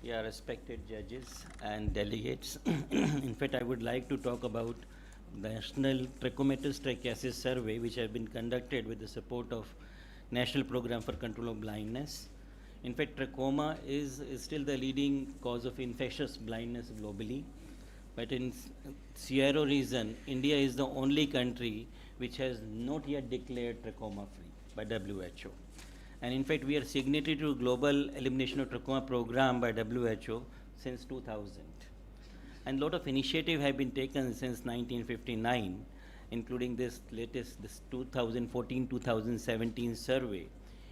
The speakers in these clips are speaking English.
Yeah, respected judges and delegates. In fact, I would like to talk about the National Trichomonas Trichiasis Survey, which has been conducted with the support of National Program for Control of Blindness. In fact, trachoma is still the leading cause of infectious blindness globally. But in Sierra region, India is the only country which has not yet declared trachoma free by WHO. And in fact, we are signatory to Global Elimination of Trachoma Program by WHO since 2000. And a lot of initiatives have been taken since 1959, including this latest, this 2014-2017 survey,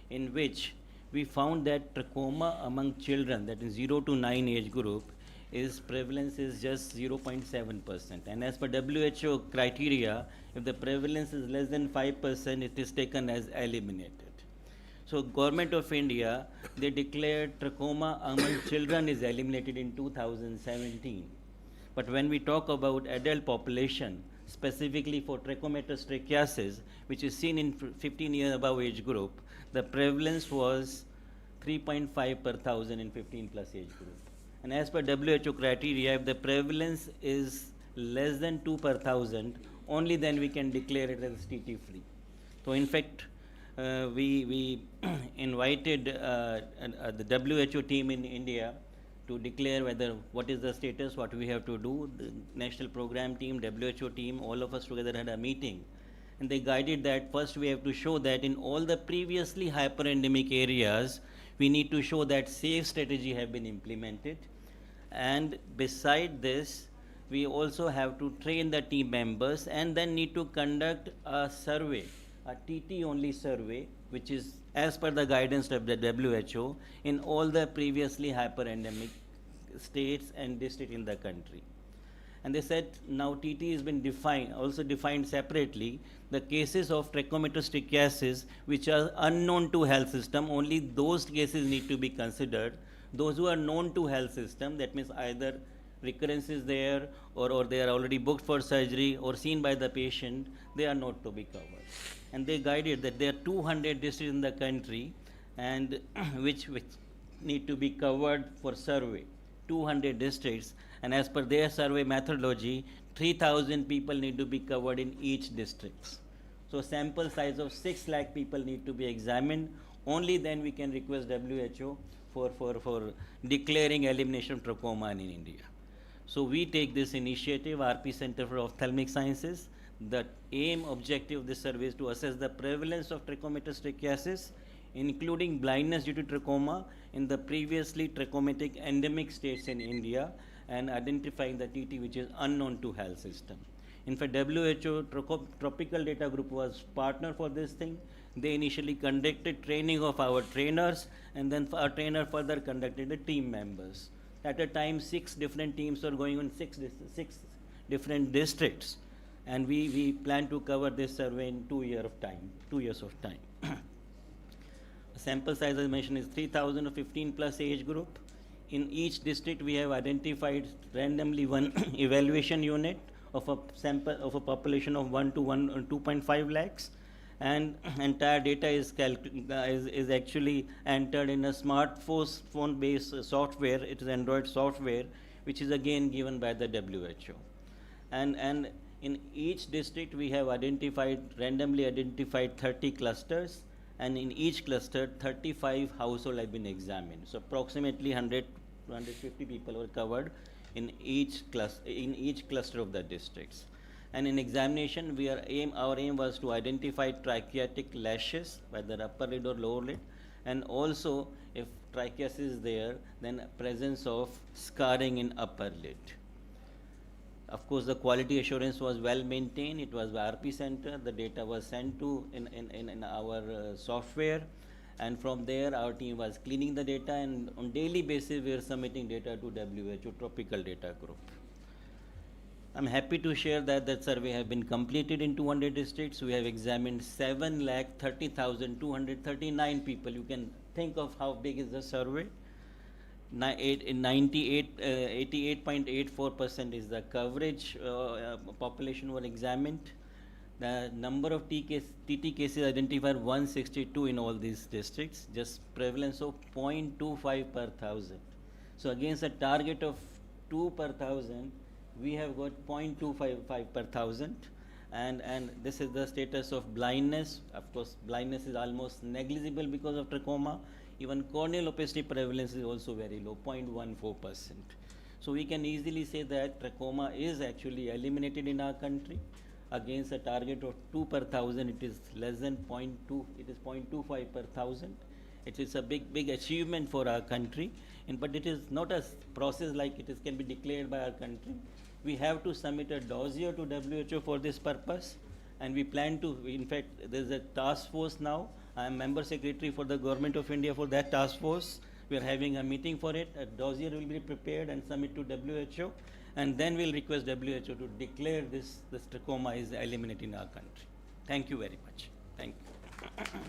in which we found that trachoma among children, that is 0 to 9 age group, is prevalence is just 0.7%. And as per WHO criteria, if the prevalence is less than 5%, it is taken as eliminated. So Government of India, they declared trachoma among children is eliminated in 2017. But when we talk about adult population, specifically for trachomatis trichiasis, which is seen in 15 years above age group, the prevalence was 3.5 per thousand in 15 plus age group. And as per WHO criteria, if the prevalence is less than 2 per thousand, only then we can declare it as TT free. So in fact, we invited the WHO team in India to declare whether what is the status, what we have to do. The national program team, WHO team, all of us together had a meeting, and they guided that first we have to show that in all the previously hyperendemic areas, we need to show that safe strategy have been implemented, and beside this, we also have to train the team members and then need to conduct a survey, a TT only survey, which is as per the guidance of the WHO in all the previously hyperendemic states and districts in the country. And they said now TT has been defined, also defined separately, the cases of trachomatis trichiasis which are unknown to health system, only those cases need to be considered. Those who are known to health system, that means either recurrence is there or they are already booked for surgery or seen by the patient, they are not to be covered. And they guided that there are 200 districts in the country and which need to be covered for survey, 200 districts, and as per their survey methodology, 3,000 people need to be covered in each district. So sample size of 6 lakh people need to be examined, only then we can request WHO for declaring elimination of trachoma in India. So we take this initiative, RP Center for Ophthalmic Sciences. The aim objective of this survey is to assess the prevalence of trachomatis trichiasis, including blindness due to trachoma in the previously trachomatic endemic states in India, and identifying the TT which is unknown to health system. In fact, WHO Tropical Data Group was partner for this thing. They initially conducted training of our trainers, and then our trainer further conducted the team members. At a time, 6 different teams were going on 6 different districts, and we plan to cover this survey in 2 years of time. Sample size, as I mentioned, is 3,000 of 15 plus age group. In each district, we have identified randomly one evaluation unit of a sample of a population of 1 to 2.5 lakhs, and entire data is actually entered in a smartphone based software. It is Android software, which is again given by the WHO. And in each district, we have randomly identified 30 clusters, and in each cluster, 35 households have been examined. So approximately 100 to 150 people were covered in each cluster of the districts. And in examination, our aim was to identify trichiatic lashes, whether upper lid or lower lid, and also if trichiasis is there, then presence of scarring in upper lid. Of course, the quality assurance was well maintained. It was by RP Center. The data was sent to in our software, and from there our team was cleaning the data, and on daily basis we are submitting data to WHO Tropical Data Group. I'm happy to share that that survey has been completed in 200 districts. We have examined 7,30,239 people. You can think of how big is the survey. 88.84% is the coverage. Population were examined. The number of TT cases identified 162 in all these districts, just prevalence of 0.25 per thousand. So against a target of 2 per thousand, we have got 0.255 per thousand. And this is the status of blindness. Of course, blindness is almost negligible because of trachoma. Even corneal opacity prevalence is also very low, 0.14%. So we can easily say that trachoma is actually eliminated in our country. Against a target of 2 per thousand, it is less than 0.2, it is 0.25 per thousand. It is a big achievement for our country, but it is not a process like it is can be declared by our country. We have to submit a dossier to WHO for this purpose, and we plan to, in fact, there is a task force now. I am member secretary for the Government of India for that task force. We are having a meeting for it. A dossier will be prepared and submit to WHO, and then we'll request WHO to declare this trachoma is eliminated in our country. Thank you very much. Thank you.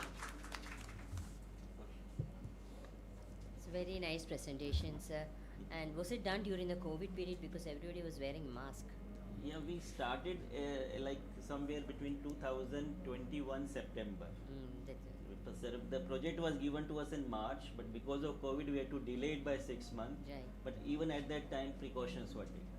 It's a very nice presentation, sir. And was it done during the COVID period because everybody was wearing mask? Yeah, we started like somewhere between 2021 September. The project was given to us in March, but because of COVID, we had to delay it by 6 months. Right. But even at that time, precautions were taken.